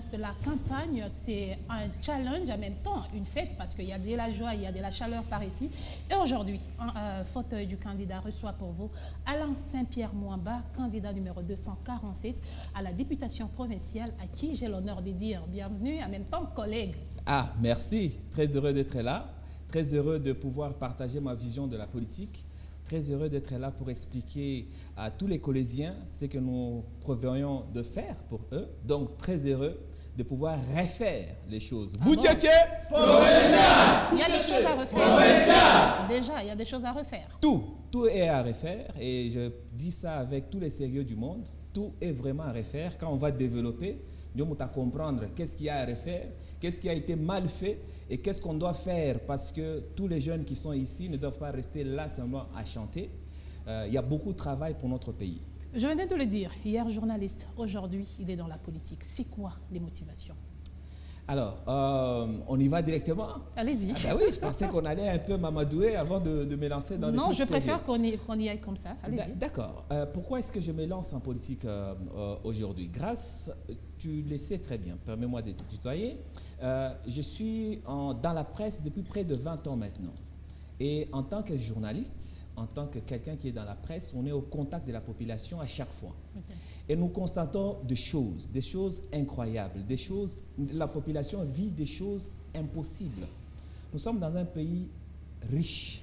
l'annonce de la campagne, c'est un challenge en même temps, une fête, parce qu'il y a de la joie, il y a de la chaleur par ici. Et aujourd'hui, un fauteuil du candidat reçoit pour vous Alain Saint-Pierre-Mwamba, candidat numéro 247 à la députation provinciale, à qui j'ai l'honneur de dire bienvenue, en même temps collègue. Ah, merci. Très heureux d'être là. Très heureux de pouvoir partager ma vision de la politique. Très heureux d'être là pour expliquer à tous les Colésiens ce que nous prévoyons de faire pour eux. Donc, très heureux de pouvoir refaire les choses. Boutchéché, Il y a des choses à refaire. Déjà, il y a des choses à refaire. Tout est à refaire et je dis ça avec tous les sérieux du monde. Tout est vraiment à refaire. Quand on va développer, nous allons comprendre qu'est-ce qu'il y a à refaire, qu'est-ce qui a été mal fait et qu'est-ce qu'on doit faire parce que tous les jeunes qui sont ici ne doivent pas rester là seulement à chanter. Il y a beaucoup de travail pour notre pays. Je venais de le dire, hier journaliste, aujourd'hui il est dans la politique. C'est quoi les motivations? Alors, on y va directement. Allez-y. Ah ben oui, je pensais qu'on allait un peu m'amadouer avant de me lancer dans des trucs Non, je préfère sérieux. qu'on y aille comme ça. Allez-y. D'accord. Pourquoi est-ce que je me lance en politique aujourd'hui? Tu le sais très bien, permets-moi de te tutoyer. Je suis dans la presse depuis près de 20 ans maintenant. Et en tant que journaliste, en tant que quelqu'un qui est dans la presse, on est au contact de la population à chaque fois. Okay. Et nous constatons des choses incroyables, la population vit des choses impossibles. Nous sommes dans un pays riche,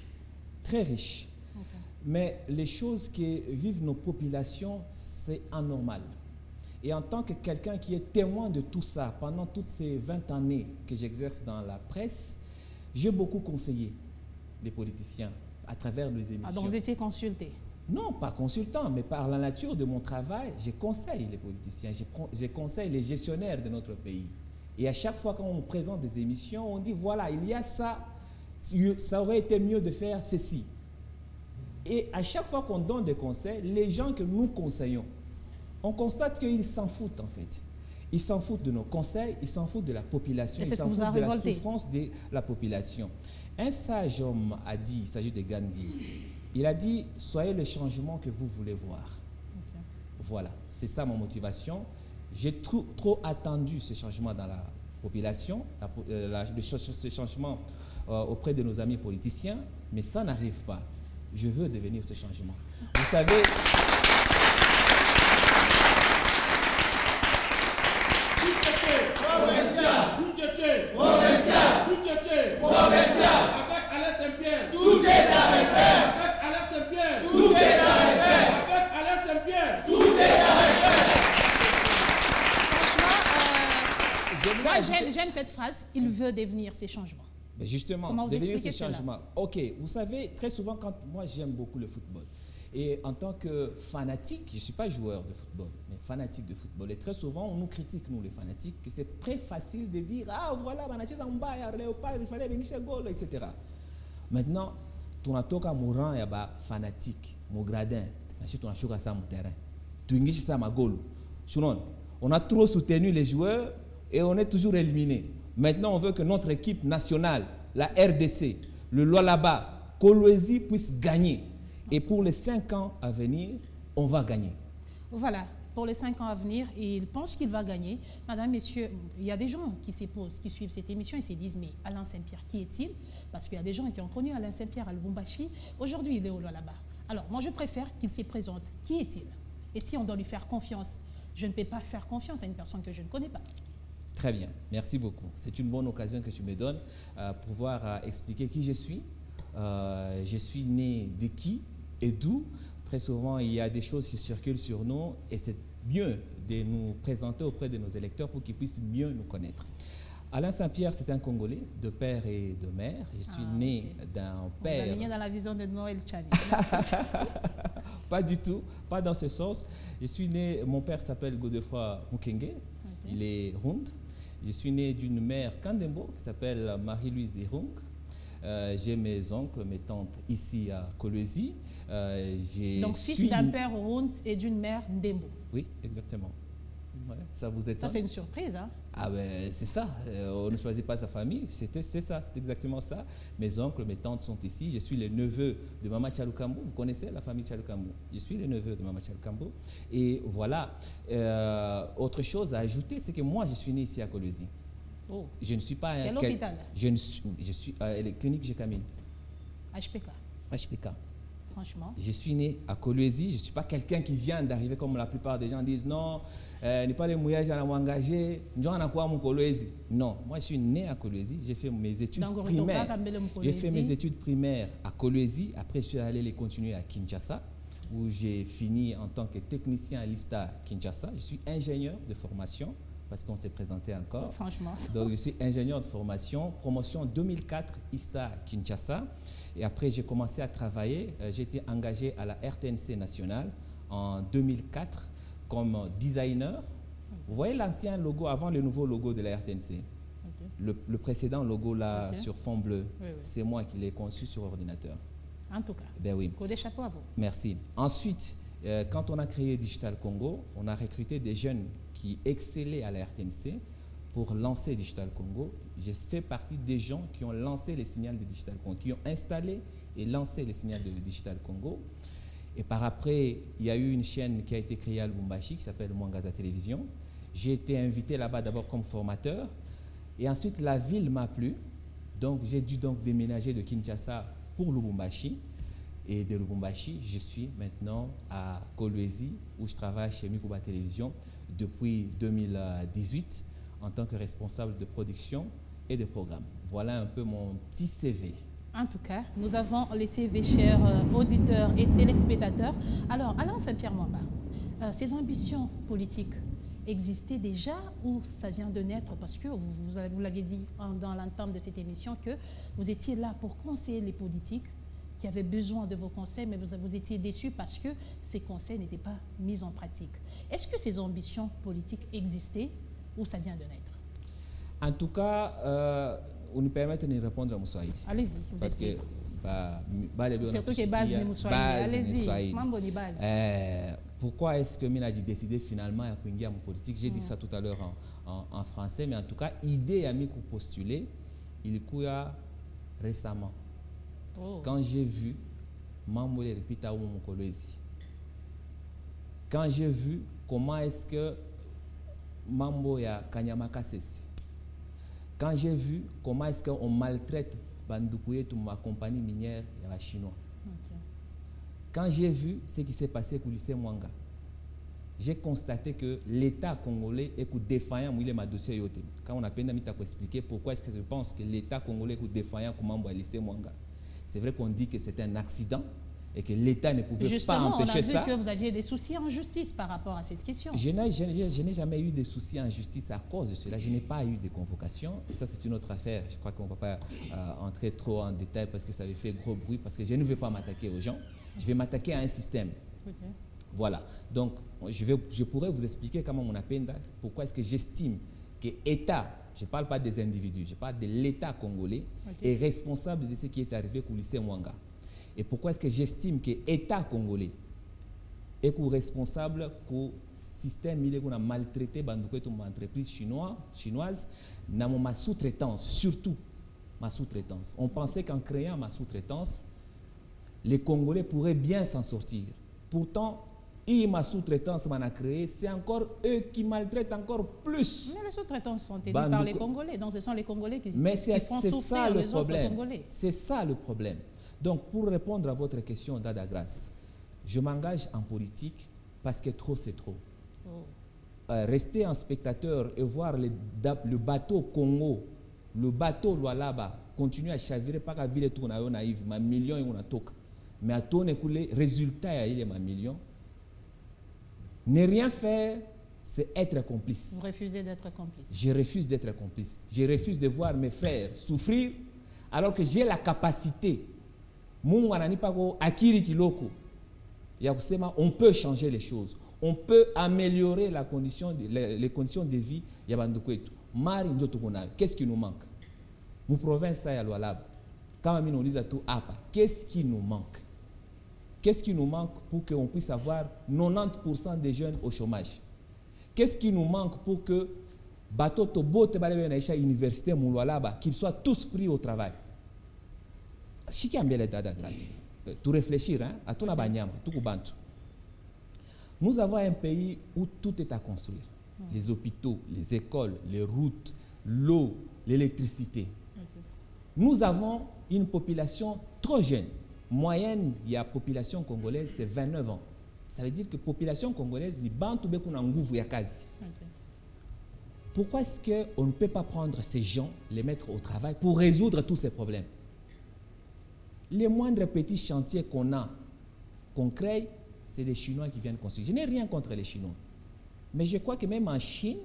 très riche. Okay. Mais les choses que vivent nos populations, c'est anormal. Et en tant que quelqu'un qui est témoin de tout ça, pendant toutes ces 20 années que j'exerce dans la presse, j'ai beaucoup conseillé les politiciens à travers les émissions. Ah, donc vous étiez consulté? Non, pas consultant, mais par la nature de mon travail, je conseille les politiciens, je conseille les gestionnaires de notre pays. Et à chaque fois qu'on nous présente des émissions, on dit voilà, il y a ça, ça aurait été mieux de faire ceci. Et à chaque fois qu'on donne des conseils, les gens que nous conseillons, on constate qu'ils s'en foutent en fait. Ils s'en foutent de nos conseils, ils s'en foutent de la population, ils s'en foutent de la souffrance de la population. Un sage homme a dit, il s'agit de Gandhi, il a dit « Soyez le changement que vous voulez voir ». Okay. Voilà, c'est ça ma motivation. J'ai trop attendu ce changement dans la population, ce changement auprès de nos amis politiciens, mais ça n'arrive pas. Je veux devenir ce changement. Vous savez... Avec Alain Saint-Pierre, tout est à refaire. Avec Alain Saint-Pierre, tout est à refaire. Avec Alain Saint-Pierre, tout est à refaire. Moi, j'aime cette phrase. Il veut devenir ces changements. Mais justement, devenir ces changements. Ok, vous savez, très souvent, moi j'aime beaucoup le football. Et en tant que fanatique, je ne suis pas joueur de football, mais fanatique de football. Et très souvent, on nous critique, nous les fanatiques, que c'est très facile de dire « Ah, voilà, il fallait venir chez Gaulle, etc. » Maintenant, tu as toka mourant et fanatique, mon gradin, tu as choqué ça mon terrain. Tu as ça ma Gaulle. On a trop soutenu les joueurs et on est toujours éliminé. Maintenant, on veut que notre équipe nationale, la RDC, le Lualaba, Kolwezi puisse gagner. Et pour les 5 ans à venir, on va gagner. Voilà, pour les 5 ans à venir, il pense qu'il va gagner. Madame, messieurs, il y a des gens qui se posent, qui suivent cette émission et se disent, mais Alain Saint-Pierre, qui est-il? Parce qu'il y a des gens qui ont connu Alain Saint-Pierre à Lubumbashi. Aujourd'hui, il est au Lualaba. Alors, moi, je préfère qu'il se présente. Qui est-il? Et si on doit lui faire confiance, je ne peux pas faire confiance à une personne que je ne connais pas. Très bien, merci beaucoup. C'est une bonne occasion que tu me donnes pour pouvoir expliquer qui je suis. Je suis né de qui et d'où. Très souvent, il y a des choses qui circulent sur nous et c'est mieux de nous présenter auprès de nos électeurs pour qu'ils puissent mieux nous connaître. Alain Saint-Pierre, c'est un Congolais de père et de mère. Je suis né d'un père... On est né dans la vision de Noël Tchani. Pas du tout, pas dans ce sens. Je suis né, mon père s'appelle Godefroy Mukenge, il est Rund. Je suis né d'une mère Kandembo qui s'appelle Marie-Louise Irung. J'ai mes oncles, mes tantes ici à Kolwezi. Donc, fils d'un père Rund et d'une mère Ndembo. Oui, exactement. Ouais, ça vous étonne? Ça, c'est une surprise. Hein? Ah ben, c'est ça, on ne choisit pas sa famille, c'est ça, c'est exactement ça. Mes oncles, mes tantes sont ici, je suis le neveu de Mama Chalukambo, vous connaissez la famille Chalukambo? Je suis le neveu de Mama Chalukambo. Et voilà, autre chose à ajouter, c'est que moi, je suis né ici à Kolwezi. Oh. Je ne suis pas... Quel hôpital? Je suis à la clinique Jekamine. HPK. HPK. Franchement. Je suis né à Kolwezi, je ne suis pas quelqu'un qui vient d'arriver comme la plupart des gens disent non, n'est pas les mouillages à m'engager, non, moi je suis né à Kolwezi, j'ai fait mes études primaires. J'ai fait mes études primaires à Kolwezi, après je suis allé les continuer à Kinshasa, où j'ai fini en tant que technicien à l'ISTA Kinshasa. Je suis ingénieur de formation, parce qu'on s'est présenté encore. Franchement. Donc je suis ingénieur de formation, promotion 2004 ISTA Kinshasa. Et après, j'ai commencé à travailler. J'ai été engagé à la RTNC nationale en 2004 comme designer. Vous voyez l'ancien logo avant le nouveau logo de la RTNC? Okay. Le précédent logo là, okay, sur fond bleu, oui. C'est moi qui l'ai conçu sur ordinateur. En tout cas, ben oui. Coup de chapeau à vous. Merci. Ensuite, quand on a créé Digital Congo, on a recruté des jeunes qui excellaient à la RTNC pour lancer Digital Congo. J'ai fait partie des gens qui ont lancé les signaux de Digital Congo, qui ont installé et lancé les signaux de Digital Congo. Et par après, il y a eu une chaîne qui a été créée à Lubumbashi qui s'appelle Mwangaza Télévision. J'ai été invité là-bas d'abord comme formateur. Et ensuite, la ville m'a plu. Donc, j'ai dû donc déménager de Kinshasa pour Lubumbashi. Et de Lubumbashi, je suis maintenant à Kolwezi, où je travaille chez Mikuba Télévision depuis 2018 en tant que responsable de production et de programme. Voilà un peu mon petit CV. En tout cas, nous avons les CV, chers auditeurs et téléspectateurs. Alors, Alain Saint-Pierre-Mwamba, ces ambitions politiques existaient déjà ou ça vient de naître? Parce que vous l'aviez dit dans l'entame de cette émission que vous étiez là pour conseiller les politiques qui avaient besoin de vos conseils, mais vous étiez déçus parce que ces conseils n'étaient pas mis en pratique. Est-ce que ces ambitions politiques existaient ou ça vient de naître? En tout cas, on nous permet de répondre à Moussaïd. Allez-y, vous parce que surtout que base de Moussaïd. Allez-y, Mamboni base. Pourquoi est-ce que Mina a décidé finalement à Kwingia en politique? J'ai dit ça tout à l'heure en français, mais en tout cas, idée à Miku postuler, il couilla récemment. Oh. Quand j'ai vu Mambo le répita ou mon Kolwezi, quand j'ai vu comment est-ce que Mambo ya Kanyamaka Sesi, quand j'ai vu comment est-ce qu'on maltraite Bandoukouyé, ma compagnie minière et la chinois, okay. Quand j'ai vu ce qui s'est passé au lycée Mwanga, j'ai constaté que l'État congolais est défaillant. Moi, il est ma dossier. Quand on a peine à expliquer pourquoi est-ce que je pense que l'État congolais est défaillant comme membre du lycée Mwanga. C'est vrai qu'on dit que c'était un accident et que l'État ne pouvait pas empêcher ça. Justement, on a vu que vous aviez des soucis en justice par rapport à cette question. Je n'ai jamais eu de soucis en justice à cause de cela. Je n'ai pas eu de convocation. Et ça, c'est une autre affaire. Je crois qu'on ne va pas entrer trop en détail parce que ça avait fait gros bruit, parce que je ne veux pas m'attaquer aux gens. Je vais m'attaquer à un système. Okay. Voilà. Donc, je pourrais vous expliquer comment on appelle, pourquoi est-ce que j'estime que l'État, je ne parle pas des individus, je parle de l'État congolais, okay, est responsable de ce qui est arrivé au lycée Mwanga. Et pourquoi est-ce que j'estime que l'État congolais est responsable du système qui a maltraité une entreprise chinoise dans ma sous-traitance, surtout ma sous-traitance. On pensait qu'en créant ma sous-traitance, les Congolais pourraient bien s'en sortir. Pourtant, ma sous-traitance m'a créé, c'est encore eux qui maltraitent encore plus. Mais les sous-traitances sont aidées par les Congolais, donc ce sont les Congolais qui font souffrir les autres Congolais. C'est ça le problème. Donc, pour répondre à votre question, Dada Grace, je m'engage en politique parce que trop, c'est trop. Oh. Rester en spectateur et voir le bateau Congo, le bateau Lualaba, continuer à chavirer, pas qu'à ville tout naïf, ma million et on a toc. Mais à ton écoulé, résultat, il y a ma million. Ne rien faire, c'est être complice. Vous refusez d'être complice. Je refuse d'être complice. Je refuse de voir mes frères souffrir alors que j'ai la capacité. On peut changer les choses. On peut améliorer les conditions de vie. Qu'est-ce qui nous manque? Nous province à Lualaba. Quand on dit à tout, qu'est-ce qui nous manque? Qu'est-ce qui nous manque pour qu'on puisse avoir 90% des jeunes au chômage? Qu'est-ce qui nous manque pour que bateau tobo te bale na université mulwalaba qu'ils soient tous pris au travail? Chiki ambele dada grâce. Tout réfléchir hein, à ton abanyama, tout kubantu. Nous avons un pays où tout est à construire. Les hôpitaux, les écoles, les routes, l'eau, l'électricité. Nous avons une population trop jeune. Moyenne, il y a population congolaise, c'est 29 ans. Ça veut dire que la population congolaise, ni bantu beku na nguvu ya kazi. Pourquoi est-ce qu'on ne peut pas prendre ces gens, les mettre au travail pour résoudre tous ces problèmes? Les moindres petits chantiers qu'on crée, c'est des Chinois qui viennent construire. Je n'ai rien contre les Chinois. Mais je crois que même en Chine,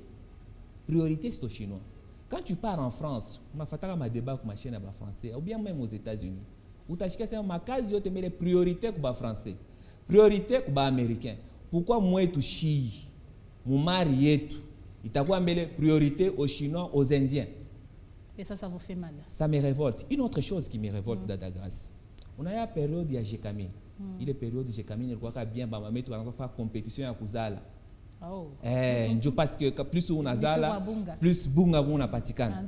priorité c'est aux Chinois. Quand tu pars en France, on a fait un débat avec ma chaîne français, ou bien même aux États-Unis, où tu as dit que ma case, tu as priorité pour les Français, priorité pour les Américains. Pourquoi moi, tu chis, mon mari, il t'a mis priorité aux Chinois, aux Indiens? Et ça vous fait mal? Ça me révolte. Une autre chose qui me révolte, Dada Grâce. On a eu une période de Gécamine. Il y a une période de Gécamine, il croit bien, on va faire compétition à Kouzala. Oh. Parce que plus on a Zala, plus bunga bunga patikana.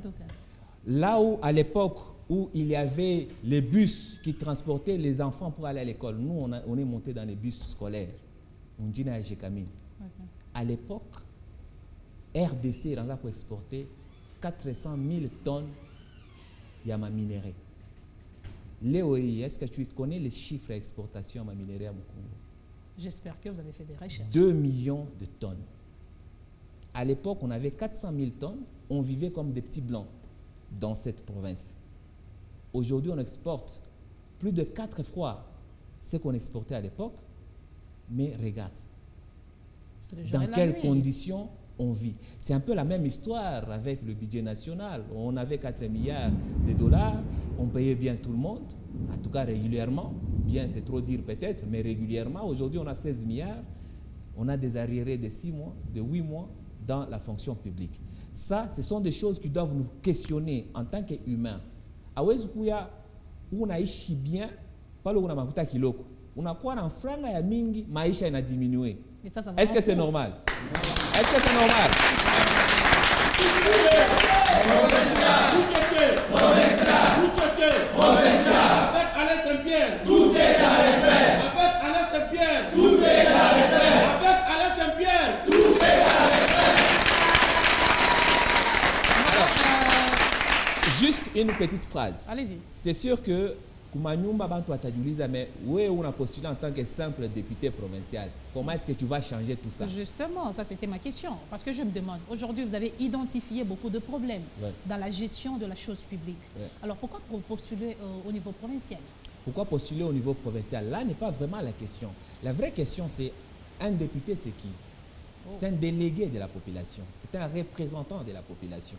Là où, à l'époque où il y avait les bus qui transportaient les enfants pour aller à l'école, nous, on est monté dans les bus scolaires. On dit à Gécamine. À l'époque, RDC a exporté 400 000 tonnes de minéraux. Léo, est-ce que tu connais les chiffres d'exportation de minéraux à Congo? J'espère que vous avez fait des recherches. 2 millions de tonnes. À l'époque, on avait 400 000 tonnes. On vivait comme des petits blancs dans cette province. Aujourd'hui, on exporte plus de 4 fois ce qu'on exportait à l'époque. Mais regarde, dans quelles conditions on vit. C'est un peu la même histoire avec le budget national. On avait 4 milliards de dollars, on payait bien tout le monde, en tout cas régulièrement. Bien, c'est trop dire peut-être, mais régulièrement. Aujourd'hui, on a 16 milliards. On a des arriérés de 6 mois, de 8 mois dans la fonction publique. Ça, ce sont des choses qui doivent nous questionner en tant qu'humains. Awezukuya, on a ishi bien, pas le on a makuta kiloko. On a quoi en franga ya mingi, maisha ina diminué. Est-ce que c'est normal? Est-ce que c'est normal? Avec Alain Saint-Pierre, tout est à refaire. Avec Alain Saint-Pierre, tout est à refaire. Avec Alain Saint-Pierre, tout est à refaire. Juste une petite phrase. Allez-y. C'est sûr que Kumanyumba Bantu Atajuliza, mais où est-ce qu'on a postulé en tant que simple député provincial? Comment est-ce que tu vas changer tout ça? Justement, ça c'était ma question. Parce que je me demande, aujourd'hui vous avez identifié beaucoup de problèmes dans la gestion de la chose publique. Alors pourquoi postuler au niveau provincial? Pourquoi postuler au niveau provincial? Là n'est pas vraiment la question. La vraie question c'est, un député c'est qui? C'est un délégué de la population. C'est un représentant de la population.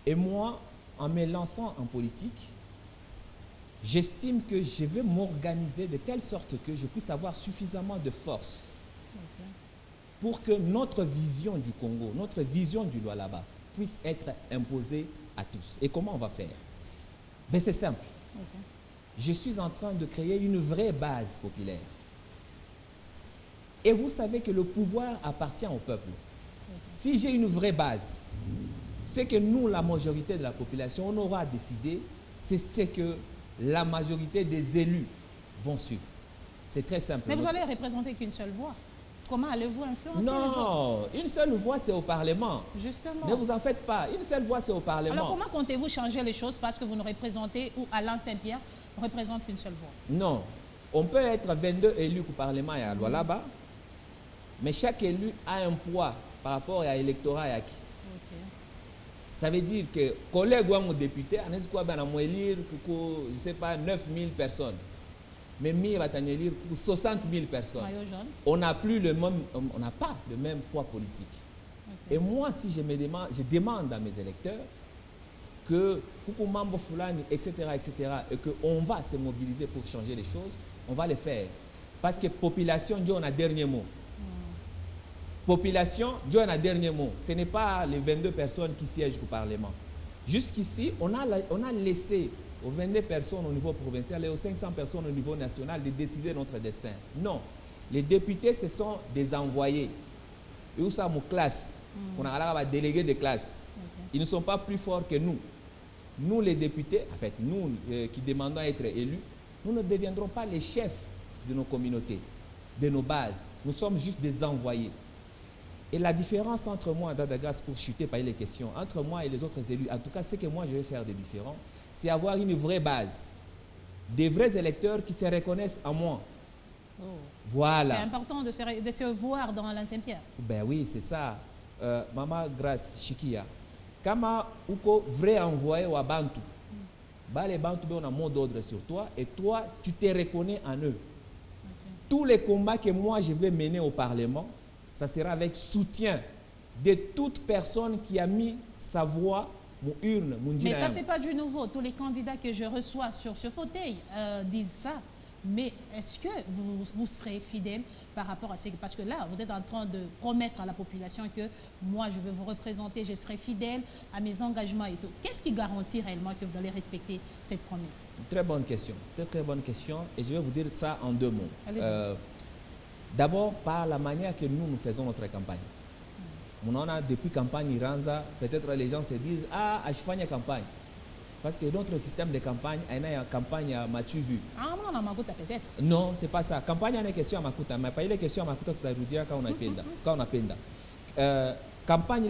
Et moi, en me lançant en politique, j'estime que je vais m'organiser de telle sorte que je puisse avoir suffisamment de force pour que notre vision du Congo, notre vision du Lualaba puisse être imposée à tous. Et comment on va faire? Ben c'est simple. Je suis en train de créer une vraie base populaire. Et vous savez que le pouvoir appartient au peuple. Si j'ai une vraie base, c'est que nous, la majorité de la population, on aura décidé, c'est ce que la majorité des élus vont suivre. C'est très simple. Mais vous allez représenter qu'une seule voix. Comment allez-vous influencer les autres? Non, une seule voix, c'est au Parlement. Justement. Ne vous en faites pas. Une seule voix, c'est au Parlement. Alors comment comptez-vous changer les choses parce que vous ne représentez, ou Alain Saint-Pierre représente qu'une seule voix? Non. On peut être 22 élus au Parlement et à Lualaba, mais chaque élu a un poids par rapport à l'électorat. Ça veut dire que collègue ou député, on a élire pour, je ne sais pas, 9000 personnes. Mais on va élire pour 60 000 personnes. On n'a plus le même, on n'a pas le même poids politique. Et moi, si je demande à mes électeurs que Kukumambo Fulani, etc., et qu'on va se mobiliser pour changer les choses, on va le faire. Parce que population, Dieu, on a dernier mot. Population, Dieu a un dernier mot. Ce n'est pas les 22 personnes qui siègent au Parlement. Jusqu'ici, on a laissé aux 22 personnes au niveau provincial et aux 500 personnes au niveau national de décider notre destin. Non. Les députés, ce sont des envoyés. et où ça, mon classe, on a délégués de classe. Ils ne sont pas plus forts que nous. Nous, les députés, en fait, nous qui demandons à être élus, nous ne deviendrons pas les chefs de nos communautés, de nos bases. Nous sommes juste des envoyés. Et la différence entre moi, Dadagas, pour chuter par les questions, entre moi et les autres élus, en tout cas, ce que moi je vais faire de différent, c'est avoir une vraie base. Des vrais électeurs qui se reconnaissent en moi. Oh. Voilà. C'est important de se voir dans Alain Saint-Pierre. Ben oui, c'est ça. Maman Grace Chikia. Kama uko vrai envoyé au Bantu. Les Bantu ont un mot d'ordre sur toi et toi, tu te reconnais en eux. Okay. Tous les combats que moi je vais mener au Parlement, ça sera avec soutien de toute personne qui a mis sa voix, mon urne, mon Mais ça, c'est pas du nouveau. Tous les candidats que je reçois sur ce fauteuil disent ça. Mais est-ce que vous serez fidèle par rapport à ce que... Parce que là, vous êtes en train de promettre à la population que moi, je vais vous représenter, je serai fidèle à mes engagements et tout. Qu'est-ce qui garantit réellement que vous allez respecter cette promesse? Très bonne question. Très bonne question. Et je vais vous dire ça en deux mots. D'abord, par la manière que nous faisons notre campagne. On a depuis campagne Iranza, peut-être les gens se disent « Ah, je fais une campagne ». Parce que notre système de campagne, il y a une campagne à Mathieu vu. Ah, non, non, Makuta peut-être. Non, ce n'est pas ça. Campagne, il y a une question à Makuta. Mais pas une question à Makuta, tu vas dire quand on a penda. Campagne,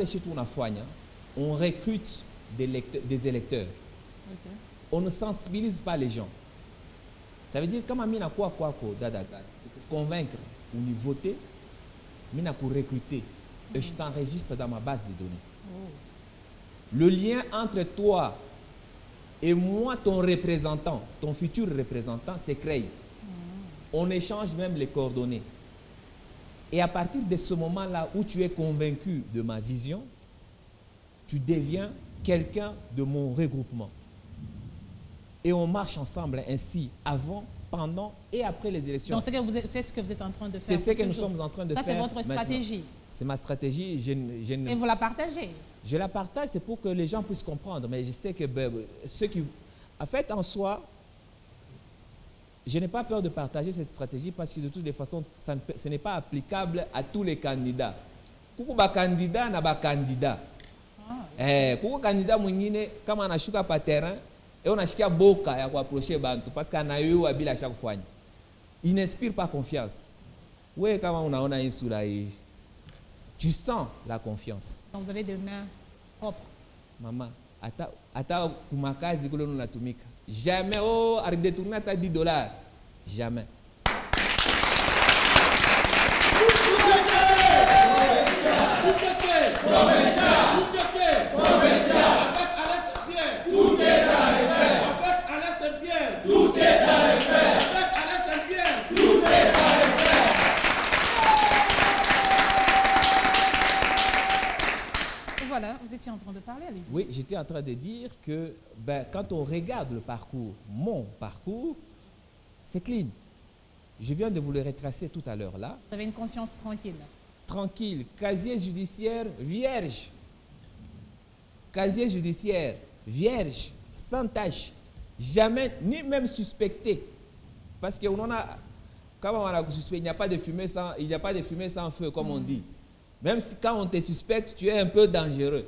on recrute des électeurs. Okay. On ne sensibilise pas les gens. Ça veut dire que comme on quoi Dadagas, pour convaincre ou nous voter, on a recruter. Et je t'enregistre dans ma base de données. Oh. Le lien entre toi et moi, ton représentant, ton futur représentant, c'est créé. On échange même les coordonnées. Et à partir de ce moment-là où tu es convaincu de ma vision, tu deviens quelqu'un de mon regroupement. Et on marche ensemble ainsi, avant, pendant et après les élections. Donc c'est ce que vous êtes en train de faire. C'est ce que nous sommes en train de faire. Ça, c'est votre stratégie. C'est ma stratégie. Et vous la partagez? Je la partage, c'est pour que les gens puissent comprendre. Mais je sais que ceux qui... En fait, en soi, je n'ai pas peur de partager cette stratégie parce que de toutes les façons, ce n'est pas applicable à tous les candidats. Kuku ba candidat na ba candidat. Kuku candidat mwingine kama anashuka pa terrain et on ashikia boka ya kuapprocher bantu parce qu'ana eu habile à chaque fois. Il n'inspire pas confiance. Ouais, kama unaona hii sura hii. Tu sens la confiance. Donc vous avez des mains propres. Maman, ata kumakazi kule unatumika. Jamais détourner à $10. Jamais. Voilà, vous étiez en train de parler, allez-y. Oui, j'étais en train de dire que quand on regarde le parcours, mon parcours, c'est clean. Je viens de vous le retracer tout à l'heure là. Vous avez une conscience tranquille. Tranquille. Casier judiciaire vierge. Casier judiciaire vierge, sans tache. Jamais, ni même suspecté. Parce qu'on en a, quand on a suspecté, il n'y a pas de fumée sans feu, comme on dit. Même si quand on te suspecte, tu es un peu dangereux.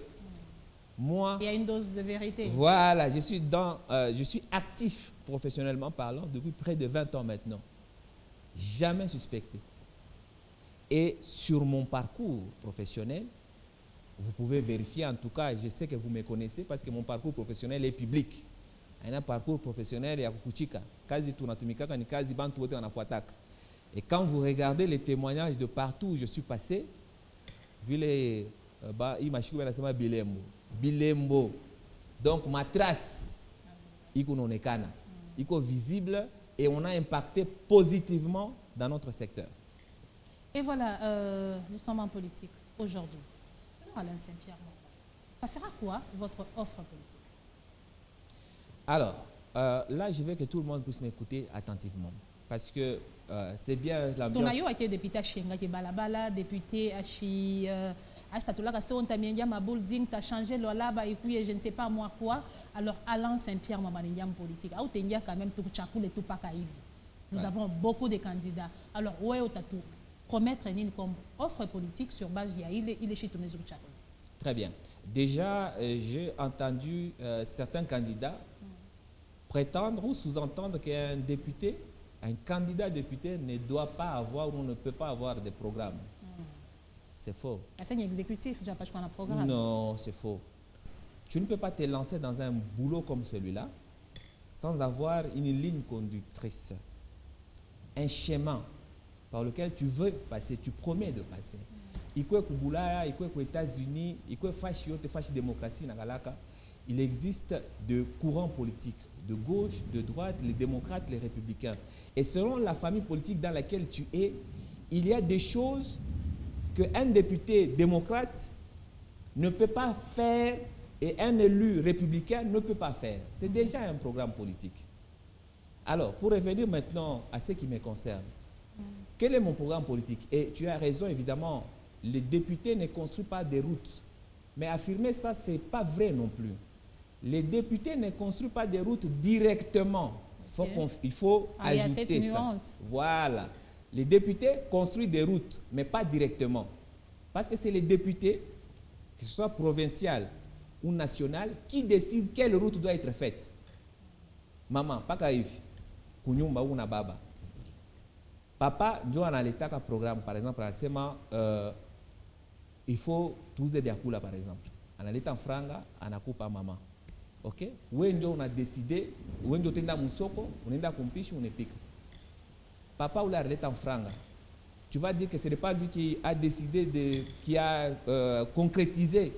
Moi, il y a une dose de vérité. Voilà, je suis actif professionnellement parlant depuis près de 20 ans maintenant. Jamais suspecté. Et sur mon parcours professionnel, vous pouvez vérifier, en tout cas, je sais que vous me connaissez parce que mon parcours professionnel est public. Il y a un parcours professionnel, il y a Fuchika. Kazi tunatumikaka ni kazi bantu wote wanafuataka. Et quand vous regardez les témoignages de partout où je suis passé, vile imashikuwa nasema bilembo. Donc ma trace iko nonekana, iko visible et on a impacté positivement dans notre secteur. Et voilà, nous sommes en politique aujourd'hui. Alain Saint-Pierre, ça sert à quoi votre offre politique? Alors, là, je veux que tout le monde puisse m'écouter attentivement. Parce que c'est bien l'ambiance. Ton ayo a été député à Chenga, qui est balabala, député à Chi, à Statula, on t'a mis ma building, t'as changé le là-bas et puis je ne sais pas moi quoi. Alors, Alain Saint-Pierre, ma manière politique. Ah, t'as quand même tout chakou et tout pas caïve. Nous avons beaucoup de candidats. Alors, où est au tatou? promettre comme offre politique sur base de il est chez Thomas Zoucharo. Très bien. Déjà, j'ai entendu certains candidats prétendre ou sous-entendre qu'un député, un candidat député ne doit pas avoir ou ne peut pas avoir de programme. C'est faux. C'est un exécutif, je n'ai pas un programme. Non, c'est faux. Tu ne peux pas te lancer dans un boulot comme celui-là sans avoir une ligne conductrice, un schéma par lequel tu veux passer, tu promets de passer. États-Unis, démocratie, il existe de courants politiques, de gauche, de droite, les démocrates, les républicains. Et selon la famille politique dans laquelle tu es, il y a des choses qu'un député démocrate ne peut pas faire et un élu républicain ne peut pas faire. C'est déjà un programme politique. Alors, pour revenir maintenant à ce qui me concerne, quel est mon programme politique? Et tu as raison, évidemment, les députés ne construisent pas des routes. Mais affirmer ça, ce n'est pas vrai non plus. Les députés ne construisent pas des routes directement. Il faut ajouter ça. Voilà. Les députés construisent des routes, mais pas directement. Parce que c'est les députés, que ce soit provincial ou national, qui décident quelle route doit être faite. Maman, pas kaïf, kunyumba ou na baba. Papa, nous avons l'état un programme, par exemple, il faut 12 biakula, par exemple. On a l'état en franga, on a coupé maman. Ok? Où on a décidé, où on a musoko, on a kumpishi, on a pique. Papa ou l'état en franga. Tu vas dire que ce n'est pas lui qui a décidé, qui a concrétisé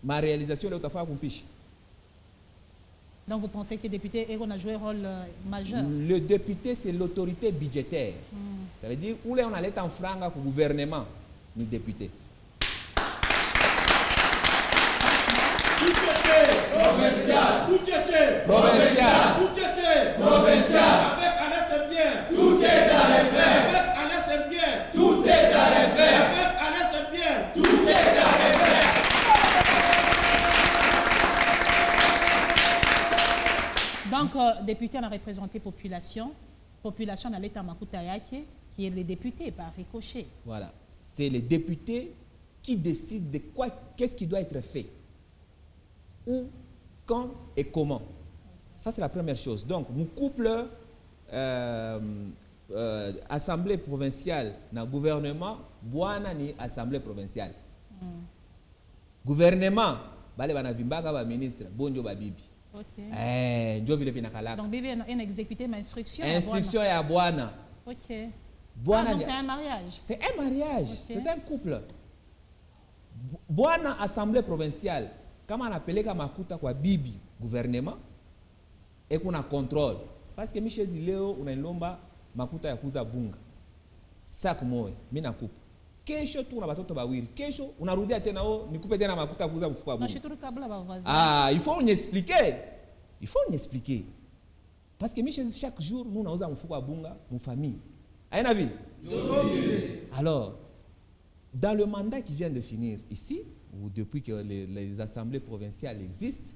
ma réalisation de l'autre kumpishi. Donc vous pensez que le député a joué un rôle majeur? Le député, c'est l'autorité budgétaire. Ça veut dire où on a l'état en franga pour le gouvernement, le député. Provincial. Avec Alain Saint-Pierre. Tout est à refaire. Avec Alain Saint-Pierre. Tout est à refaire. Avec Alain Saint-Pierre. Tout est à refaire. Donc, député a représenté population. Population dans l'État Makutayaki, qui est les députés par ricochet. Voilà. C'est les députés qui décident de quoi, qu'est-ce qui doit être fait. Où, quand et comment. Ça, c'est la première chose. Donc, mon couple assemblée provinciale dans le gouvernement, boana ni assemblée provinciale. Gouvernement, bale bana vimbaga ba ministre, bonjo ba bibi. Ok. Donc, bibi a exécuté ma instruction. Instruction est à boana. Ok. Boana, donc c'est un mariage. C'est un mariage, okay. C'est un couple. Boana assemblée provinciale. Comment on appelle comme makuta kwa bibi gouvernement et qu'on a contrôle parce que Michel Zileo on a lomba makuta ya kuza bunga sac moe mimi nakupa kesho tu na batoto bawiri kesho unarudia tena nikupe tena makuta kuza mfuko wa bunga. Il faut nous expliquer parce que Michel chaque jour nous nauza mfuko wa bunga mon famille aina vile. Alors dans le mandat qui vient de finir ici ou depuis que les assemblées provinciales existent,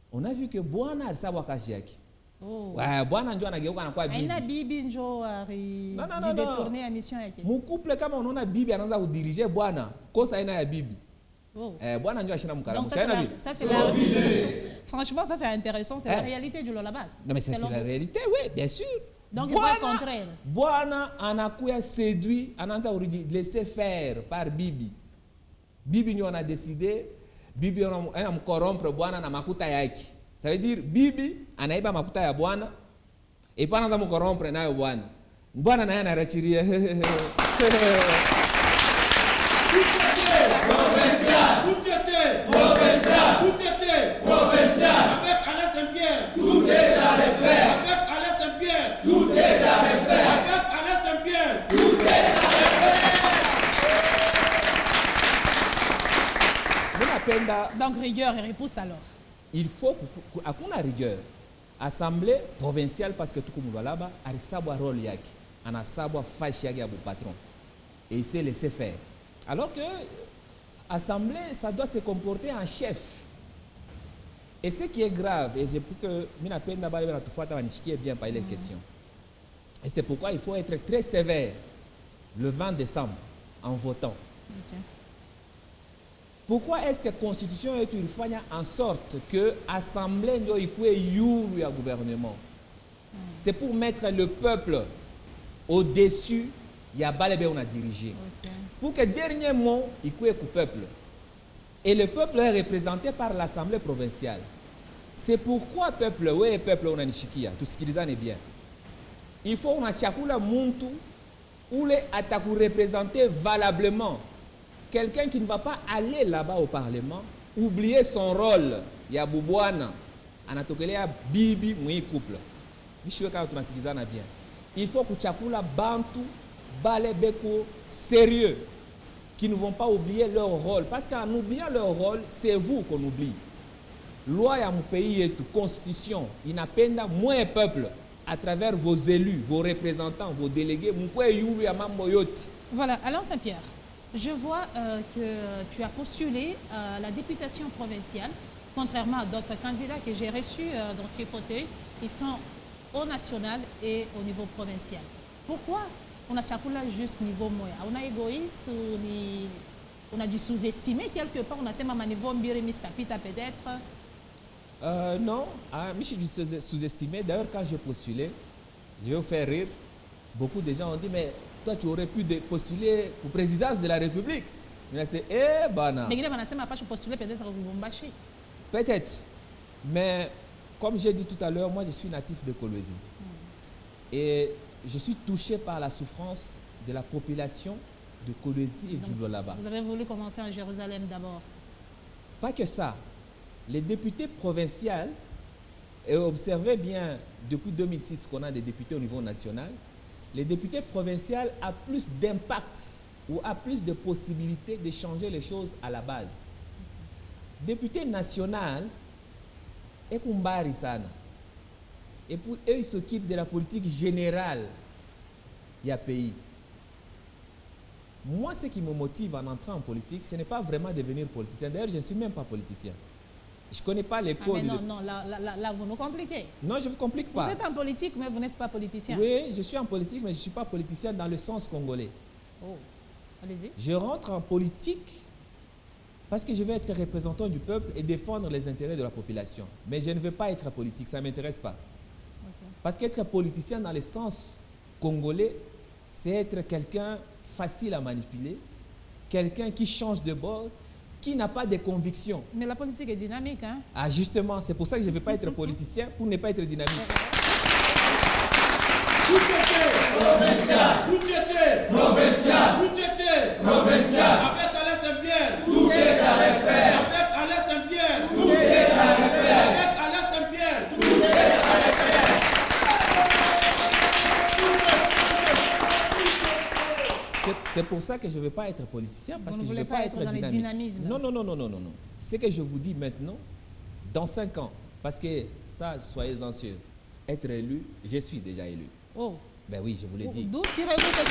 on a vu que Bwana alisabwa kazi yake. Ouais, Bwana ndio anageuka anakuwa bibi. Aina bibi ndio détourner la mission yake. Mon couple kama unaona bibi anaanza kudiriger Bwana, kosa aina ya bibi. Bwana ndio ashina mkaramu. Ça c'est franchement ça c'est intéressant, c'est la réalité du là-bas. Non mais c'est la réalité, oui, bien sûr. Donc il faut être contraire. Bwana anakuya séduit, anaanza laisser faire par bibi. Bibi ndio a décidé, bibi anamcorrompre bwana na makuta yake. Ça veut dire bibi anaiba makuta ya bwana et puis anaanza mcorrompre nayo bwana. Bwana naye anarachiria. Provincial. Avec Alain Saint-Pierre. Tout est à refaire. Avec Alain Saint-Pierre. Tout est à refaire. Avec Alain Saint-Pierre. Tout est à refaire. Donc rigueur et repousse alors. Il faut qu'on a rigueur. Assemblée provinciale parce que tout le monde là-bas a sabwa rôle yaki, ana sabwa fashi yaki abu patron et il s'est laissé faire. Alors que assemblée ça doit se comporter en chef. Et ce qui est grave et j'ai pris que mina penda bale na tufuata wanishikie bien par les questions. Et c'est pourquoi il faut être très sévère le 20 décembre en votant. Ok. Pourquoi est-ce que la Constitution est en sorte que l'Assemblée n'est pas un gouvernement? C'est pour mettre le peuple au-dessus, il y a balébé on a dirigé. Ok. Pour que dernier mot, il y ait le peuple. Et le peuple est représenté par l'Assemblée provinciale. C'est pourquoi peuple, oui, peuple on a nishikia, tout ce qui est bien. Il faut on a chakula muntu ou les attaques représenter valablement. Quelqu'un qui ne va pas aller là-bas au Parlement, oublier son rôle. Il y a Boubouana, Anatokele, Bibi, Moui couple. Il faut que chakula bantu, balebeko, sérieux, qui ne vont pas oublier leur rôle. Parce qu'en oubliant leur rôle, c'est vous qu'on oublie. Loi à mon pays et toute constitution, il n'a pas moins peuple à travers vos élus, vos représentants, vos délégués. Voilà, Alain Saint-Pierre, je vois que tu as postulé à la députation provinciale, contrairement à d'autres candidats que j'ai reçus dans ces fauteuils. Ils sont au national et au niveau provincial. Pourquoi on a Tchakoula juste niveau moyen? On a égoïste, on a dû sous-estimer quelque part, on a seulement niveau Mbiremistapita peut-être. Non, je suis sous-estimé. D'ailleurs, quand j'ai postulé, je vais vous faire rire. Beaucoup de gens ont dit, mais toi, tu aurais pu postuler pour présidence de la République. Mais c'est bana. Mais il y a pas postuler peut-être au Lubumbashi. Peut-être. Mais comme j'ai dit tout à l'heure, moi, je suis natif de Kolwezi. Et je suis touché par la souffrance de la population de Kolwezi et du Lolaba. Vous avez voulu commencer en Jérusalem d'abord? Pas que ça. Les députés provinciaux, et observez bien depuis 2006 qu'on a des députés au niveau national, les députés provinciaux ont plus d'impact ou ont plus de possibilités de changer les choses à la base. Député national, et Kumbari Sana. Et pour eux, ils s'occupent de la politique générale du pays. Moi, ce qui me motive en entrant en politique, ce n'est pas vraiment devenir politicien. D'ailleurs, je ne suis même pas politicien. Je ne connais pas les codes. Mais non, là, vous nous compliquez. Non, je ne vous complique pas. Vous êtes en politique, mais vous n'êtes pas politicien. Oui, je suis en politique, mais je ne suis pas politicien dans le sens congolais. Oh, allez-y. Je rentre en politique parce que je veux être représentant du peuple et défendre les intérêts de la population. Mais je ne veux pas être politique, ça ne m'intéresse pas. Okay. Parce qu'être politicien dans le sens congolais, c'est être quelqu'un facile à manipuler, quelqu'un qui change de bord, qui n'a pas de conviction. Mais la politique est dynamique, hein? Ah, justement, c'est pour ça que je ne veux pas être politicien, pour ne pas être dynamique. Provincial. Provincial. Provincial. Avec Alain Saint-Pierre, tout est à refaire. Avec Alain Saint-Pierre, tout est à refaire. Avec Alain Saint-Pierre, tout est à refaire. C'est pour ça que je ne veux pas être politicien, parce que je ne veux pas être dynamique. Non. Ce que je vous dis maintenant, dans 5 ans, parce que ça, soyez-en sûrs, être élu, je suis déjà élu. Oh. Ben oui, je vous l'ai dit. D'où tirez-vous cette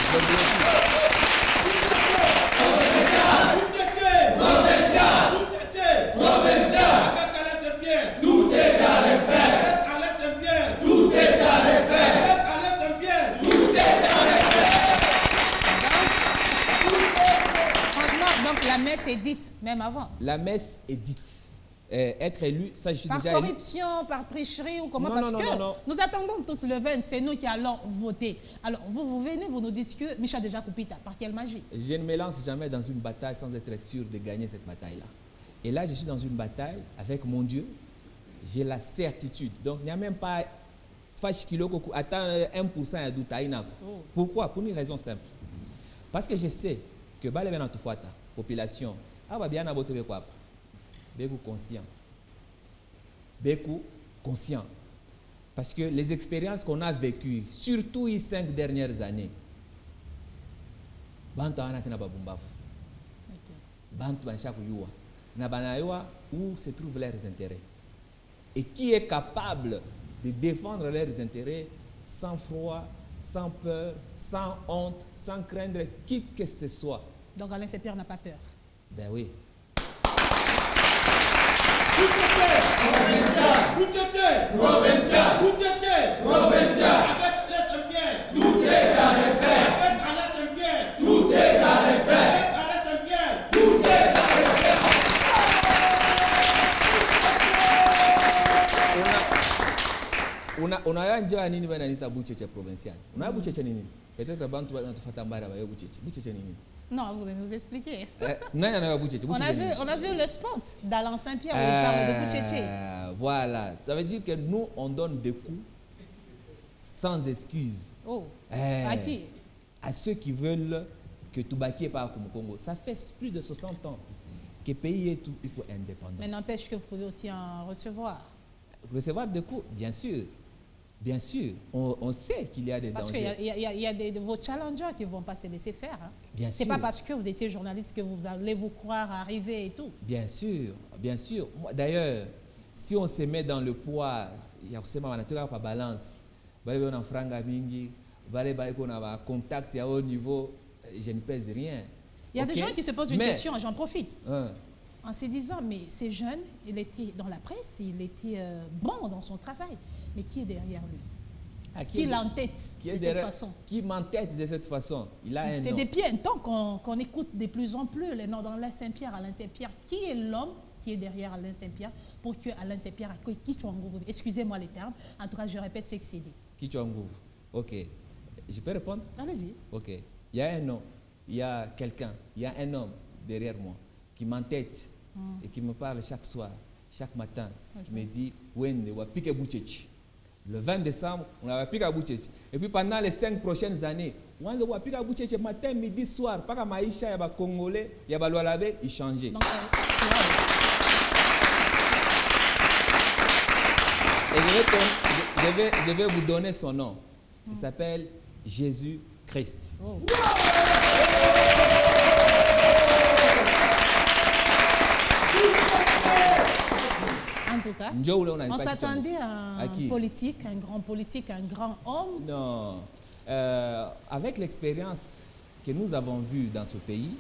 Provincial. Avec Alain Saint-Pierre, tout est à refaire. Avec Alain Saint-Pierre, tout est à refaire. Avec Alain Saint-Pierre, tout est à refaire. Franchement, donc la messe est dite, même avant. La messe est dite. Être élu, ça je suis déjà élu. Par corruption, par tricherie ou comment? Parce que nous attendons tous le 20, c'est nous qui allons voter. Alors vous venez, vous nous dites que Micha déjà Koupita, par quelle magie? Je ne me lance jamais dans une bataille sans être sûr de gagner cette bataille-là. Et là, je suis dans une bataille avec mon Dieu. J'ai la certitude. Donc il n'y a même pas attends 1% à Doutaïna. Pourquoi? Pour une raison simple. Parce que je sais que la population, va bien aboter quoi? Beaucoup conscient. Parce que les expériences qu'on a vécues, surtout les 5 dernières années, où se trouvent leurs intérêts. Et qui est capable de défendre leurs intérêts sans froid, sans peur, sans honte, sans craindre qui que ce soit. Donc Alain Saint-Pierre n'a pas peur. Ben oui. Provincial. Avec Alain Saint-Pierre, tout est à refaire. Avec Alain Saint-Pierre, unayanja nini bana nita bucheche provincial. Una bucheche nini? Peut-être bantu banatufuata mbara ba bucheche. Bucheche nini? Non, vous allez nous expliquer. On a vu le spot d'Alain Saint-Pierre où il parle de Bouchéché. Voilà. Ça veut dire que nous, on donne des coups sans excuse. Oh. À qui? À ceux qui veulent que Toubaki est pas comme au Congo. Ça fait plus de 60 ans que le pays est indépendant. Mais n'empêche que vous pouvez aussi en recevoir. Recevoir des coups, bien sûr. Bien sûr, on sait qu'il y a des dangers. Parce qu'il y a de vos challengers qui ne vont pas se laisser faire. Hein. Bien sûr. C'est pas parce que vous étiez journaliste que vous allez vous croire arriver et tout. Bien sûr, bien sûr. D'ailleurs, si on se met dans le poids, il y a aussi pas balance. On a franga mingi, on a contact à haut niveau, je ne pèse rien. Il y a des gens qui se posent une question, j'en profite. En se disant, mais ces jeunes, il était dans la presse, il était bon dans son travail. Mais qui est derrière lui? Qui l'entête de cette façon? Qui m'entête de cette façon? C'est depuis un temps qu'on écoute de plus en plus les noms d'Alain Saint-Pierre. Alain Saint-Pierre, qui est l'homme qui est derrière Alain Saint-Pierre pour que Alain Saint-Pierre excusez-moi les termes, en tout cas je répète, c'est excédé. Ok. Je peux répondre? Allez-y. Ok. Il y a un homme, il y a quelqu'un, il y a un homme derrière moi qui m'entête et qui me parle chaque soir, chaque matin, qui me dit Wende wa pique Bouchechi. Le 20 décembre, on a piqué à Bouchechi. Et puis pendant les 5 prochaines années, on a piqué à Bouchechi matin, midi, soir. Pas comme Maïcha, il y a Congolais, il y a Baloualabé, il changeait. Et je vais vous donner son nom. Il s'appelle Jésus-Christ. Oh. En tout cas, on s'attendait à un politique, un grand politique, un grand homme. Non. Avec l'expérience que nous avons vue dans ce pays,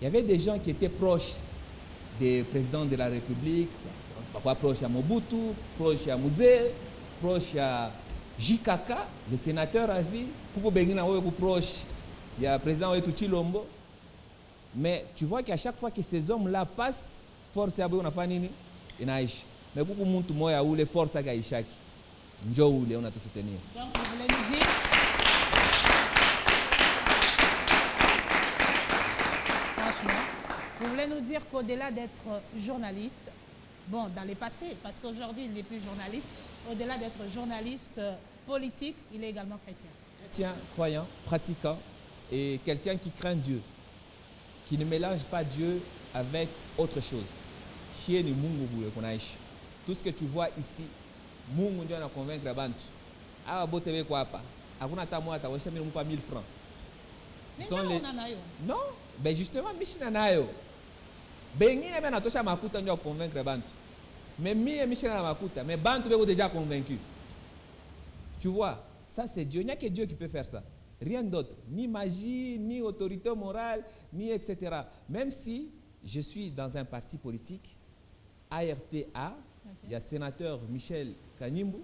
il y avait des gens qui étaient proches des présidents de la République, proches à Mobutu, proches à Mouzé, proches à Jikaka, le sénateur à vie, proche, il y a le président Chilombo. Mais tu vois qu'à chaque fois que ces hommes-là passent, force à Bonafanini, il y a mais beaucoup de gens ont les forces à Gaïchaki. On a tout soutenir. Donc, vous voulez nous dire franchement, vous voulez nous dire qu'au-delà d'être journaliste, bon, dans le passé, parce qu'aujourd'hui, il n'est plus journaliste, au-delà d'être journaliste politique, il est également chrétien. Chrétien, croyant, pratiquant et quelqu'un qui craint Dieu, qui ne mélange pas Dieu avec autre chose. Chien ni Mungu bule konaishi. Tout ce que tu vois ici, Mungu ndio ana convaincre abantu. Aba bote be kwa hapa. Hakuna hata mmoja atawasha mimi nimpa 1000 francs. Non, ben justement mishina nayo. Bengine bana tosha makuta ndio convaincre abantu. Mais mie mishina na makuta, mais bantu beko déjà convaincu. Tu vois, ça c'est Dieu, il n'y a que Dieu qui peut faire ça. Rien d'autre, ni magie, ni autorité morale, ni etc. Même si je suis dans un parti politique, ARTA, il y a sénateur Michel Kanimbu,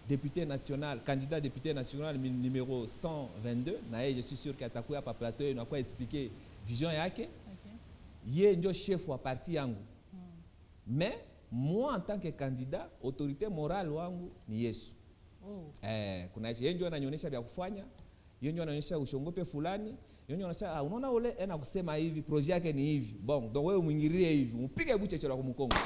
député national, candidat député national numéro 122. Je suis sûr qu'il y a un plateau, il a quoi expliquer vision yake. Il est un chef de parti yangu. Mais moi en tant que candidat, autorité morale wangu ni Yesu. Kuna yeye ndio ananionyesha vya kufanya, yeye ndio ananionyesha ushongope fulani, yeye ndio anasema unaona ule ana kusema hivi, projet yake ni hivi. Bon, donc wewe mwingirie hivi, upige bucheche la kumkongo.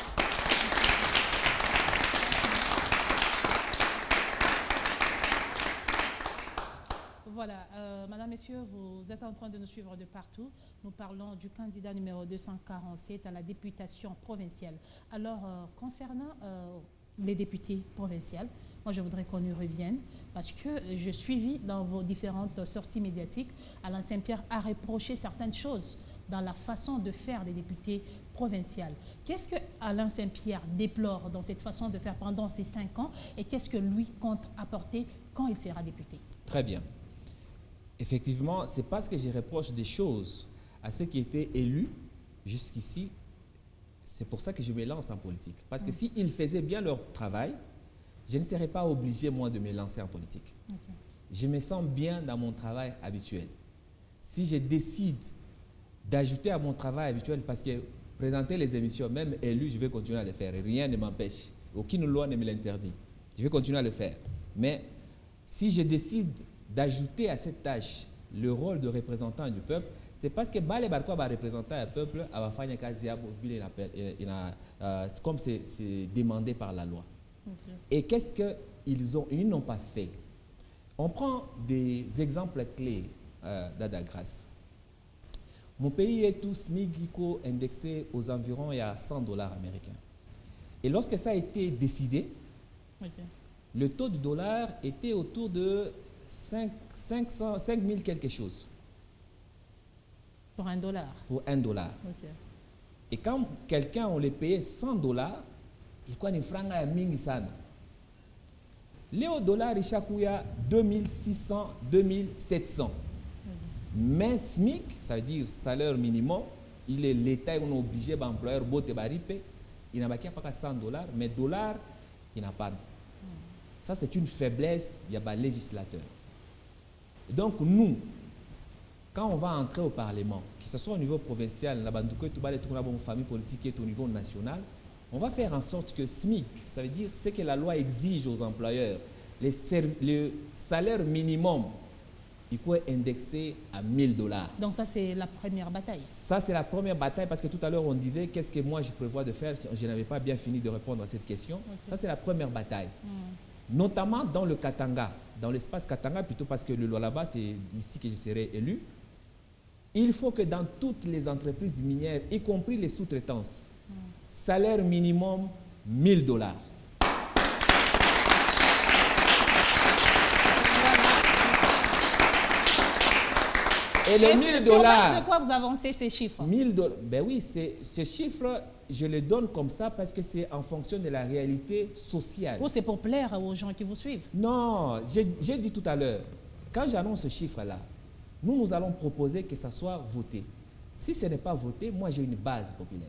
Voilà, Madame, Messieurs, vous êtes en train de nous suivre de partout. Nous parlons du candidat numéro 247 à la députation provinciale. Alors, concernant les députés provinciaux, moi je voudrais qu'on y revienne parce que je suivis dans vos différentes sorties médiatiques, Alain Saint-Pierre a reproché certaines choses dans la façon de faire des députés provinciaux. Qu'est-ce que Alain Saint-Pierre déplore dans cette façon de faire pendant ces 5 ans et qu'est-ce que lui compte apporter quand il sera député? Très bien. Effectivement, c'est parce que je reproche des choses à ceux qui étaient élus jusqu'ici. C'est pour ça que je me lance en politique. Parce que s'ils faisaient bien leur travail, je ne serais pas obligé, moi, de me lancer en politique. Je me sens bien dans mon travail habituel. Si je décide d'ajouter à mon travail habituel, parce que présenter les émissions, même élu, je vais continuer à le faire. Rien ne m'empêche. Aucune loi ne me l'interdit. Je vais continuer à le faire. Mais si je décide d'ajouter à cette tâche le rôle de représentant du peuple, c'est parce que Bale Barko va représenter un peuple, comme c'est demandé par la loi. Okay. Et qu'est-ce qu'ils n'ont pas fait? On prend des exemples clés d'Ada Grâce. Mon pays est tout SMIC indexé aux environs à $100 américains. Et lorsque ça a été décidé, le taux de dollar était autour de 5 000 quelque chose. Pour $1? Pour $1. Okay. Et quand quelqu'un, on les payait $100, il y a une franga à Mingisana. Léo dollar, il y a 2600, 2700. Mais SMIC, ça veut dire salaire minimum, il est l'État, on est obligé d'employer il n'a pas $100, mais dollar, il n'a pas. Ça, c'est une faiblesse, il y a un législateur. Donc, nous, quand on va entrer au Parlement, que ce soit au niveau provincial, une famille politique qui est au niveau national, on va faire en sorte que SMIC, ça veut dire ce que la loi exige aux employeurs, le salaire minimum, il faut indexer à $1000. Donc ça, c'est la première bataille. Ça, c'est la première bataille parce que tout à l'heure, on disait qu'est-ce que moi je prévois de faire. Je n'avais pas bien fini de répondre à cette question. Okay. Ça, c'est la première bataille. Notamment dans le Katanga, dans l'espace Katanga, plutôt parce que le Lualaba, c'est ici que je serai élu. Il faut que dans toutes les entreprises minières, y compris les sous-traitances, salaire minimum $1000. Et les $1000. Sur base de quoi vous avancez ces chiffres? $1000. Ben oui, ces chiffres, je les donne comme ça parce que c'est en fonction de la réalité sociale. Ou c'est pour plaire aux gens qui vous suivent? Non, j'ai dit tout à l'heure, quand j'annonce ce chiffre-là, nous allons proposer que ça soit voté. Si ce n'est pas voté, moi j'ai une base populaire.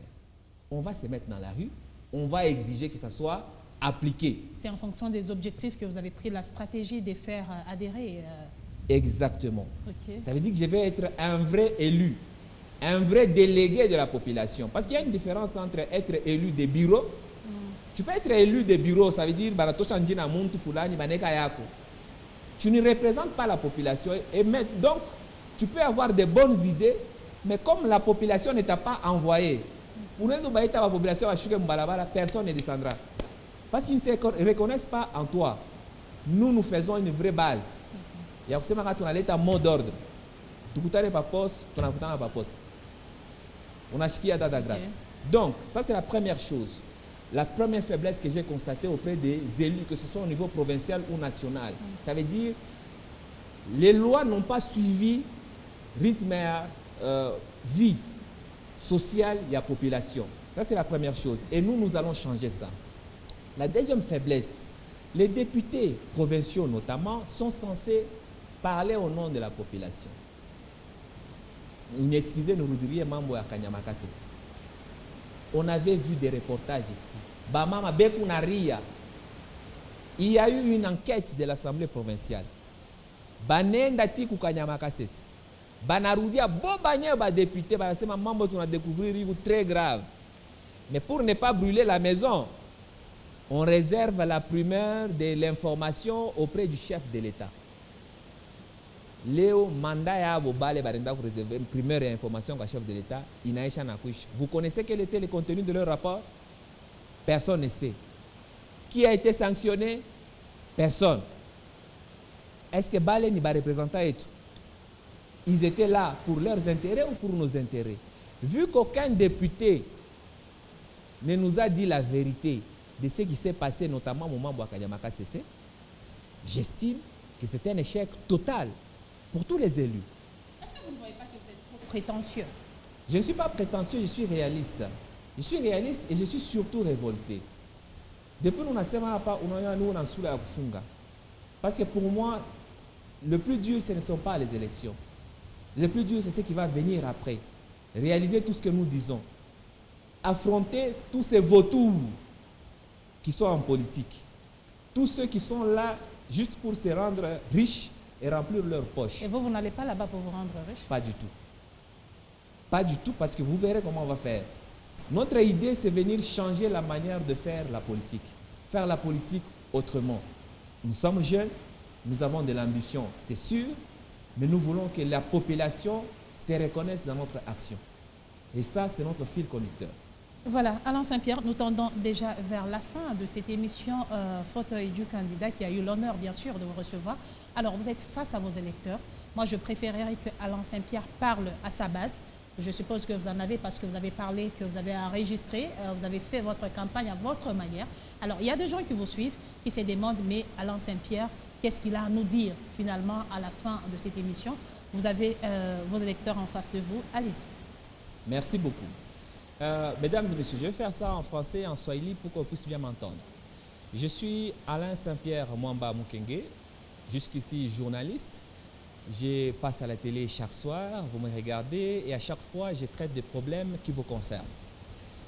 On va se mettre dans la rue, on va exiger que ça soit appliqué. C'est en fonction des objectifs que vous avez pris la stratégie de faire adhérer. Exactement. Okay. Ça veut dire que je vais être un vrai élu, un vrai délégué de la population. Parce qu'il y a une différence entre être élu des bureaux. Tu peux être élu des bureaux, ça veut dire tu ne représentes pas la population. Et donc, tu peux avoir des bonnes idées, mais comme la population ne t'a pas envoyé, personne ne descendra. Parce qu'ils ne se reconnaissent pas en toi. Nous faisons une vraie base. Il y a aussi un mot d'ordre. Tu n'as pas poste, tu n'as pas poste. On a chiqué à Dada Grâce. Donc, ça c'est la première chose. La première faiblesse que j'ai constatée auprès des élus, que ce soit au niveau provincial ou national. Ça veut dire les lois n'ont pas suivi rythme vie sociale et la population. Ça c'est la première chose. Et nous allons changer ça. La deuxième faiblesse, les députés provinciaux notamment sont censés parler au nom de la population. Excusez-nous, on avait vu des reportages ici. Il y a eu une enquête de l'Assemblée provinciale. Banarudia député découvrir très grave. Mais pour ne pas brûler la maison, on réserve la primeur de l'information auprès du chef de l'État. Léo Mandaya Bobale Barenda pour réserver une première information au chef de l'État. Vous connaissez quel était le contenu de leur rapport? Personne ne sait. Qui a été sanctionné? Personne. Est-ce que Bale n'y va représenter tout? Ils étaient là pour leurs intérêts ou pour nos intérêts? Vu qu'aucun député ne nous a dit la vérité de ce qui s'est passé, notamment au moment où Kanyamaka cessé, j'estime que c'est un échec total pour tous les élus. Est-ce que vous ne voyez pas que vous êtes trop prétentieux? Je ne suis pas prétentieux, je suis réaliste. Je suis réaliste et je suis surtout révolté. Depuis nous parce que pour moi, le plus dur, ce ne sont pas les élections. Le plus dur, c'est ce qui va venir après. Réaliser tout ce que nous disons. Affronter tous ces vautours qui sont en politique. Tous ceux qui sont là juste pour se rendre riches et remplir leurs poches. Et vous n'allez pas là-bas pour vous rendre riche? Pas du tout. Pas du tout, parce que vous verrez comment on va faire. Notre idée, c'est venir changer la manière de faire la politique. Faire la politique autrement. Nous sommes jeunes, nous avons de l'ambition, c'est sûr, mais nous voulons que la population se reconnaisse dans notre action. Et ça, c'est notre fil conducteur. Voilà, Alain Saint-Pierre, nous tendons déjà vers la fin de cette émission Fauteuil du candidat qui a eu l'honneur, bien sûr, de vous recevoir. Alors, vous êtes face à vos électeurs. Moi, je préférerais que Alain Saint-Pierre parle à sa base. Je suppose que vous en avez parce que vous avez parlé, que vous avez enregistré, vous avez fait votre campagne à votre manière. Alors, il y a des gens qui vous suivent, qui se demandent, mais Alain Saint-Pierre, qu'est-ce qu'il a à nous dire finalement à la fin de cette émission? Vous avez vos électeurs en face de vous. Allez-y. Merci beaucoup. Mesdames et messieurs, je vais faire ça en français et en swahili pour qu'on puisse bien m'entendre. Je suis Alain Saint-Pierre Mwamba Mukenge, jusqu'ici journaliste. Je passe à la télé chaque soir, vous me regardez et à chaque fois, je traite des problèmes qui vous concernent.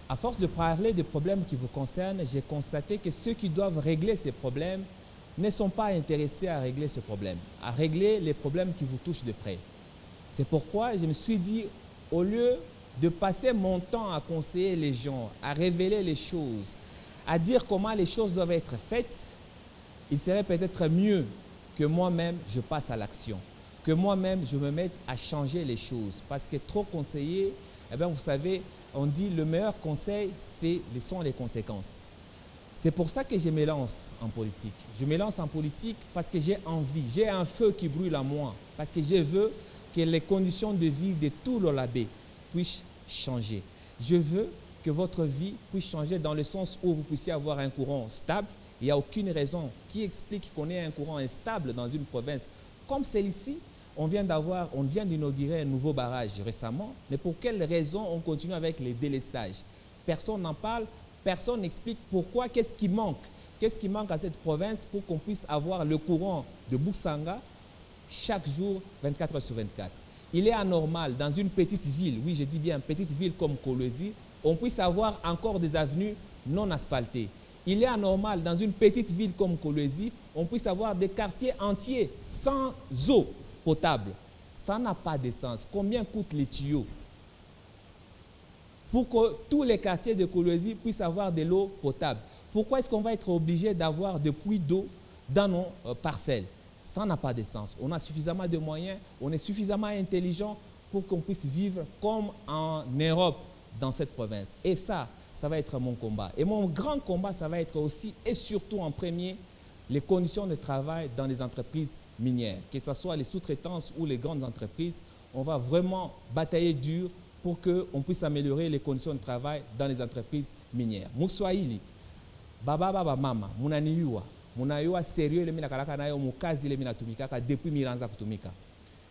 À force de parler des problèmes qui vous concernent, j'ai constaté que ceux qui doivent régler ces problèmes ne sont pas intéressés à régler ce problème, à régler les problèmes qui vous touchent de près. C'est pourquoi je me suis dit, au lieu de passer mon temps à conseiller les gens, à révéler les choses, à dire comment les choses doivent être faites, il serait peut-être mieux que moi-même je passe à l'action, que moi-même je me mette à changer les choses. Parce que trop conseiller, eh bien, vous savez, on dit le meilleur conseil, sont les conséquences. C'est pour ça que je me lance en politique. Je me lance en politique parce que j'ai envie, j'ai un feu qui brûle en moi, parce que je veux que les conditions de vie de tout l'Olabé puissent changer. Je veux que votre vie puisse changer dans le sens où vous puissiez avoir un courant stable. Il n'y a aucune raison qui explique qu'on ait un courant instable dans une province comme celle-ci. On vient d'inaugurer un nouveau barrage récemment, mais pour quelle raison on continue avec les délestages? Personne n'en parle, personne n'explique pourquoi, qu'est-ce qui manque? Qu'est-ce qui manque à cette province pour qu'on puisse avoir le courant de Boussanga chaque jour, 24 heures sur 24? Il est anormal dans une petite ville, oui je dis bien petite ville comme Kolwezi, on puisse avoir encore des avenues non asphaltées. Il est anormal dans une petite ville comme Kolwezi, on puisse avoir des quartiers entiers sans eau potable. Ça n'a pas de sens. Combien coûtent les tuyaux pour que tous les quartiers de Kolwezi puissent avoir de l'eau potable? Pourquoi est-ce qu'on va être obligé d'avoir des puits d'eau dans nos parcelles? Ça n'a pas de sens. On a suffisamment de moyens, on est suffisamment intelligent pour qu'on puisse vivre comme en Europe dans cette province. Et ça va être mon combat. Et mon grand combat, ça va être aussi et surtout en premier, les conditions de travail dans les entreprises minières. Que ce soit les sous-traitances ou les grandes entreprises, on va vraiment batailler dur pour qu'on puisse améliorer les conditions de travail dans les entreprises minières. Muswahili, baba baba mama, munaniwa. Munayua sérieux le mina kalaka nayo mukazi le mina tumikaka depuis miranza kutumika.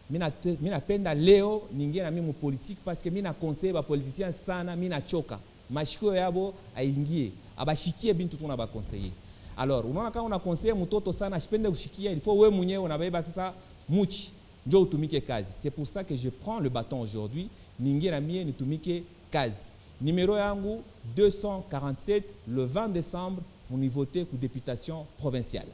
Mina penda leo ningie na mimi politique parce que mina conseiller ba politiciens sana mina choka. Mashiko yabo aingie abashikie bintu tuna ba conseiller. Alors unaona kama una conseiller mtoto sana asipende kushikia, il faut wewe mwenyewe unabeba sasa muchi ndio utumike kazi. C'est pour ça que je prends le bâton aujourd'hui, ningie na mie nitumike kazi. Numéro yangu 247 le 20 décembre. On y votait pour députation provinciale.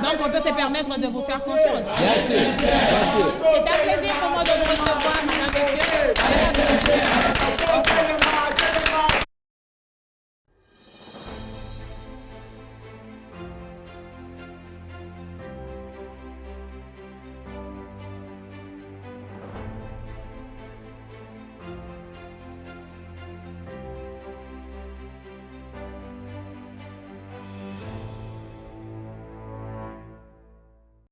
Donc on peut se permettre de vous faire confiance. Bien sûr. C'est un plaisir